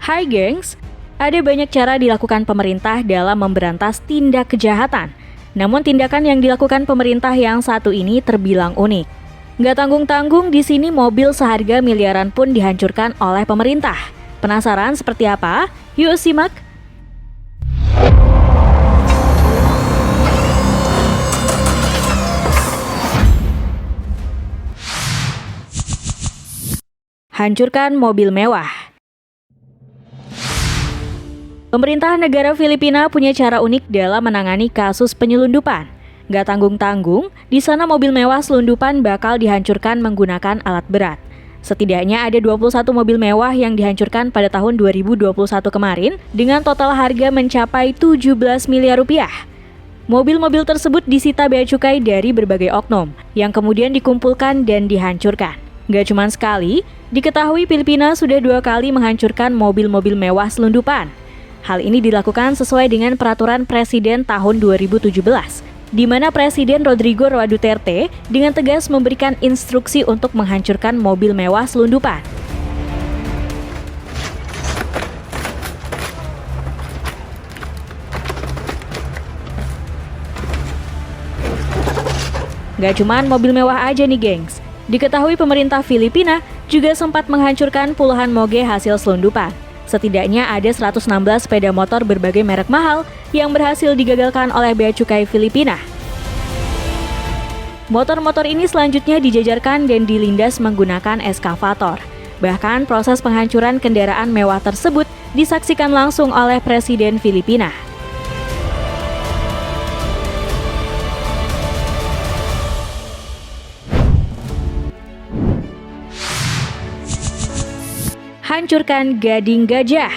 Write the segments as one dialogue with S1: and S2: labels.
S1: Hai gengs, ada banyak cara dilakukan pemerintah dalam memberantas tindak kejahatan. Namun tindakan yang dilakukan pemerintah yang satu ini terbilang unik. Nggak tanggung-tanggung di sini mobil seharga miliaran pun dihancurkan oleh pemerintah. Penasaran seperti apa? Yuk simak! Hancurkan mobil mewah. Pemerintah negara Filipina punya cara unik dalam menangani kasus penyelundupan. Nggak tanggung-tanggung, di sana mobil mewah selundupan bakal dihancurkan menggunakan alat berat. Setidaknya ada 21 mobil mewah yang dihancurkan pada tahun 2021 kemarin dengan total harga mencapai 17 miliar rupiah. Mobil-mobil tersebut disita bea cukai dari berbagai oknum yang kemudian dikumpulkan dan dihancurkan. Nggak cuma sekali, diketahui Filipina sudah 2 kali menghancurkan mobil-mobil mewah selundupan. Hal ini dilakukan sesuai dengan peraturan Presiden tahun 2017, di mana Presiden Rodrigo Roa Duterte dengan tegas memberikan instruksi untuk menghancurkan mobil mewah selundupan. Gak cuman mobil mewah aja nih gengs, diketahui pemerintah Filipina juga sempat menghancurkan puluhan moge hasil selundupan. Setidaknya ada 116 sepeda motor berbagai merek mahal yang berhasil digagalkan oleh Bea Cukai Filipina. Motor-motor ini selanjutnya dijajarkan dan dilindas menggunakan eskavator. Bahkan proses penghancuran kendaraan mewah tersebut disaksikan langsung oleh Presiden Filipina. Hancurkan gading gajah.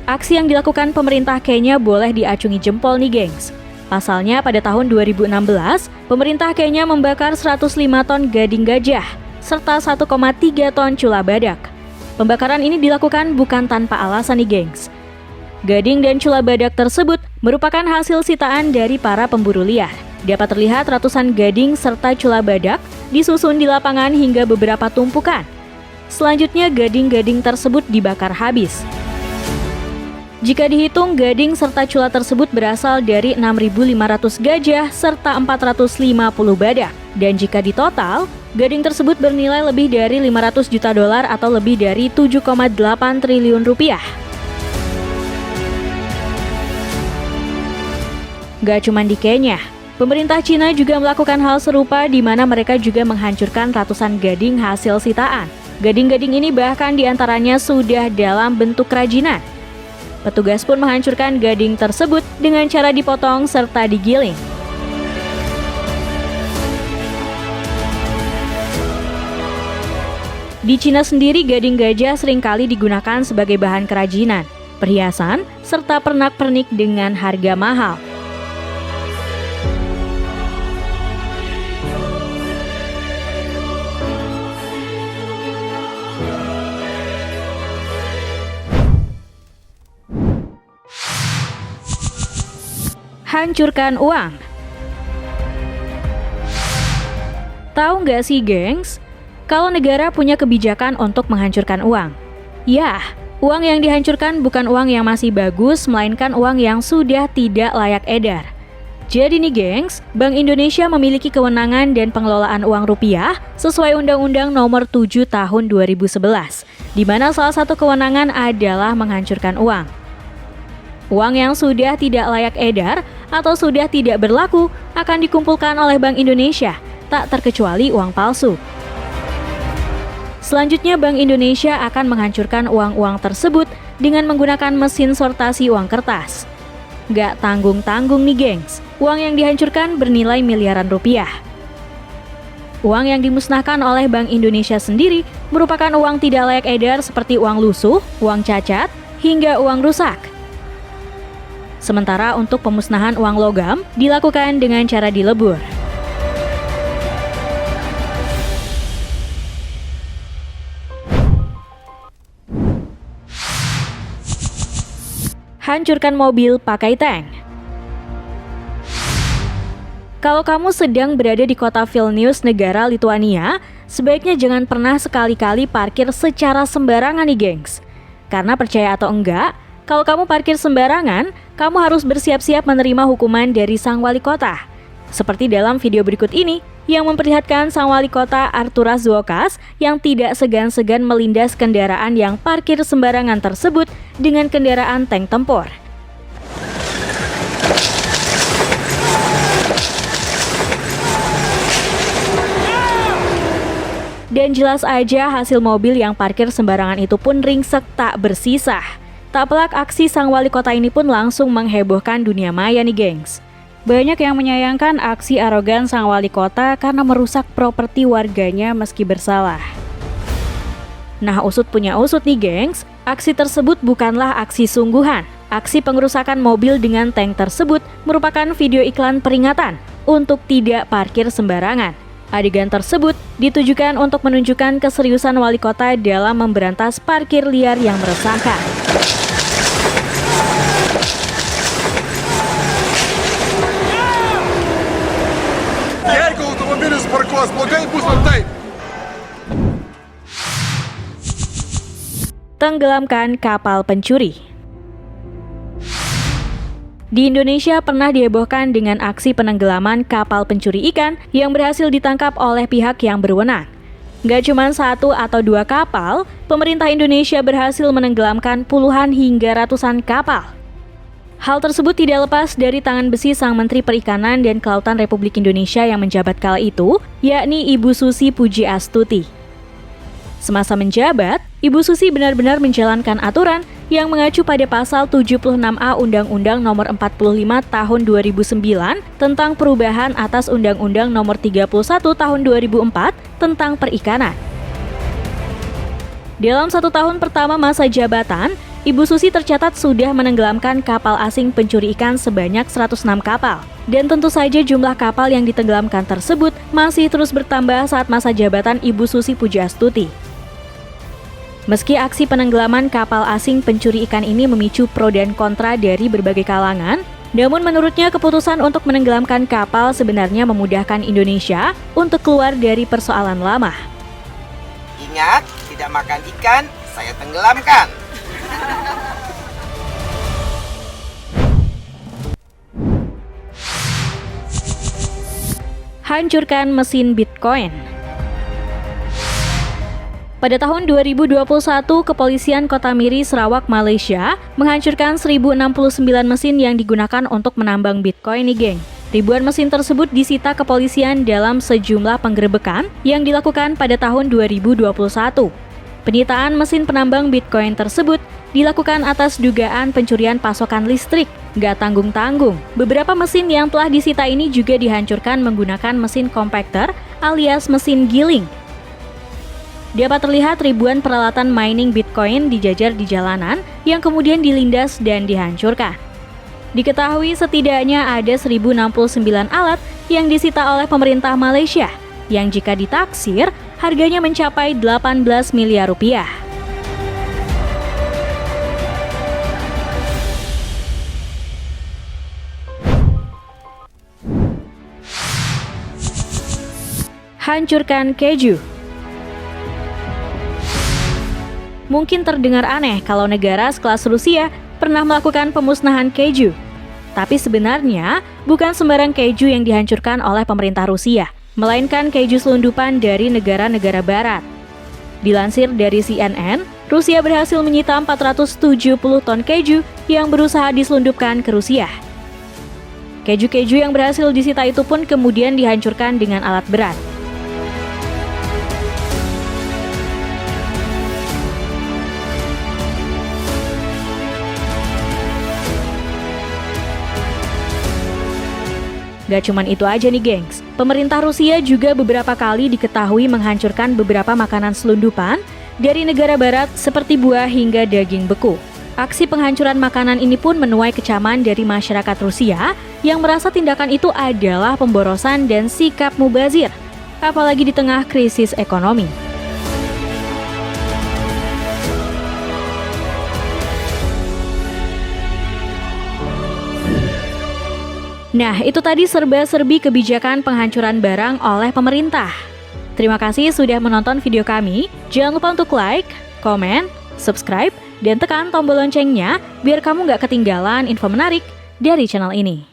S1: Aksi yang dilakukan pemerintah Kenya boleh diacungi jempol nih gengs. Pasalnya pada tahun 2016, pemerintah Kenya membakar 105 ton gading gajah, serta 1,3 ton cula badak. Pembakaran ini dilakukan bukan tanpa alasan nih gengs. Gading dan cula badak tersebut merupakan hasil sitaan dari para pemburu liar. Dapat terlihat ratusan gading serta cula badak disusun di lapangan hingga beberapa tumpukan. Selanjutnya gading-gading tersebut dibakar habis. Jika dihitung, gading serta cula tersebut berasal dari 6.500 gajah serta 450 badak. Dan jika ditotal, gading tersebut bernilai lebih dari 500 juta dolar atau lebih dari 7,8 triliun rupiah. Gak cuma di Kenya, pemerintah Cina juga melakukan hal serupa di mana mereka juga menghancurkan ratusan gading hasil sitaan. Gading-gading ini bahkan diantaranya sudah dalam bentuk kerajinan. Petugas pun menghancurkan gading tersebut dengan cara dipotong serta digiling. Di Cina sendiri, gading gajah seringkali digunakan sebagai bahan kerajinan, perhiasan, serta pernak-pernik dengan harga mahal. Hancurkan uang. Tahu nggak sih gengs, kalau negara punya kebijakan untuk menghancurkan uang? Ya, uang yang dihancurkan bukan uang yang masih bagus, melainkan uang yang sudah tidak layak edar. Jadi nih gengs, Bank Indonesia memiliki kewenangan dan pengelolaan uang rupiah sesuai Undang-Undang Nomor 7 Tahun 2011, di mana salah satu kewenangan adalah menghancurkan uang. Uang yang sudah tidak layak edar atau sudah tidak berlaku akan dikumpulkan oleh Bank Indonesia, tak terkecuali uang palsu. Selanjutnya Bank Indonesia akan menghancurkan uang-uang tersebut dengan menggunakan mesin sortasi uang kertas. Gak tanggung-tanggung nih gengs, uang yang dihancurkan bernilai miliaran rupiah. Uang yang dimusnahkan oleh Bank Indonesia sendiri merupakan uang tidak layak edar seperti uang lusuh, uang cacat, hingga uang rusak. Sementara untuk pemusnahan uang logam dilakukan dengan cara dilebur. Hancurkan mobil pakai tank. Kalau kamu sedang berada di kota Vilnius, negara Lituania, Sebaiknya jangan pernah sekali-kali parkir secara sembarangan nih gengs. Karena percaya atau enggak, kalau kamu parkir sembarangan, kamu harus bersiap-siap menerima hukuman dari sang wali kota. Seperti dalam video berikut ini, yang memperlihatkan sang wali kota Arturas Dwokas yang tidak segan-segan melindas kendaraan yang parkir sembarangan tersebut dengan kendaraan tank tempur. Dan jelas aja hasil mobil yang parkir sembarangan itu pun ringsek tak bersisa. Tak pelak aksi sang wali kota ini pun langsung menghebohkan dunia maya nih gengs. Banyak yang menyayangkan aksi arogan sang wali kota karena merusak properti warganya meski bersalah. Nah, usut punya usut nih gengs, aksi tersebut bukanlah aksi sungguhan. Aksi pengerusakan mobil dengan tank tersebut merupakan video iklan peringatan untuk tidak parkir sembarangan. Adegan tersebut ditujukan untuk menunjukkan keseriusan wali kota dalam memberantas parkir liar yang meresahkan. Tenggelamkan kapal pencuri. Di Indonesia pernah dihebohkan dengan aksi penenggelaman kapal pencuri ikan yang berhasil ditangkap oleh pihak yang berwenang. Gak cuma 1 atau 2 kapal, pemerintah Indonesia berhasil menenggelamkan puluhan hingga ratusan kapal. Hal tersebut tidak lepas dari tangan besi sang Menteri Perikanan dan Kelautan Republik Indonesia yang menjabat kala itu, yakni Ibu Susi Pujiastuti. Semasa menjabat, Ibu Susi benar-benar menjalankan aturan yang mengacu pada pasal 76A Undang-Undang Nomor 45 Tahun 2009 tentang perubahan atas Undang-Undang Nomor 31 Tahun 2004 tentang perikanan. Dalam 1 tahun pertama masa jabatan, Ibu Susi tercatat sudah menenggelamkan kapal asing pencuri ikan sebanyak 106 kapal. Dan tentu saja jumlah kapal yang ditenggelamkan tersebut masih terus bertambah saat masa jabatan Ibu Susi Pujiastuti. Meski aksi penenggelaman kapal asing pencuri ikan ini memicu pro dan kontra dari berbagai kalangan, namun menurutnya keputusan untuk menenggelamkan kapal sebenarnya memudahkan Indonesia untuk keluar dari persoalan lama.
S2: Ingat, tidak makan ikan, saya tenggelamkan.
S1: Hancurkan mesin Bitcoin. Pada tahun 2021, Kepolisian Kota Miri, Sarawak, Malaysia menghancurkan 1069 mesin yang digunakan untuk menambang Bitcoin nih geng. Ribuan mesin tersebut disita kepolisian dalam sejumlah penggerebekan yang dilakukan pada tahun 2021. Penyitaan mesin penambang Bitcoin tersebut dilakukan atas dugaan pencurian pasokan listrik. Gak tanggung-tanggung, beberapa mesin yang telah disita ini juga dihancurkan menggunakan mesin compactor alias mesin giling. Dapat terlihat ribuan peralatan mining Bitcoin dijajar di jalanan yang kemudian dilindas dan dihancurkan. Diketahui setidaknya ada 1069 alat yang disita oleh pemerintah Malaysia, yang jika ditaksir harganya mencapai 18 miliar rupiah. Hancurkan keju. Mungkin terdengar aneh kalau negara sekelas Rusia pernah melakukan pemusnahan keju. Tapi sebenarnya bukan sembarang keju yang dihancurkan oleh pemerintah Rusia, melainkan keju selundupan dari negara-negara barat. Dilansir dari CNN, Rusia berhasil menyita 470 ton keju yang berusaha diselundupkan ke Rusia. Keju-keju yang berhasil disita itu pun kemudian dihancurkan dengan alat berat. Gak cuman itu aja nih gengs, pemerintah Rusia juga beberapa kali diketahui menghancurkan beberapa makanan selundupan dari negara barat seperti buah hingga daging beku. Aksi penghancuran makanan ini pun menuai kecaman dari masyarakat Rusia yang merasa tindakan itu adalah pemborosan dan sikap mubazir, apalagi di tengah krisis ekonomi. Nah, itu tadi serba-serbi kebijakan penghancuran barang oleh pemerintah. Terima kasih sudah menonton video kami. Jangan lupa untuk like, komen, subscribe, dan tekan tombol loncengnya biar kamu nggak ketinggalan info menarik dari channel ini.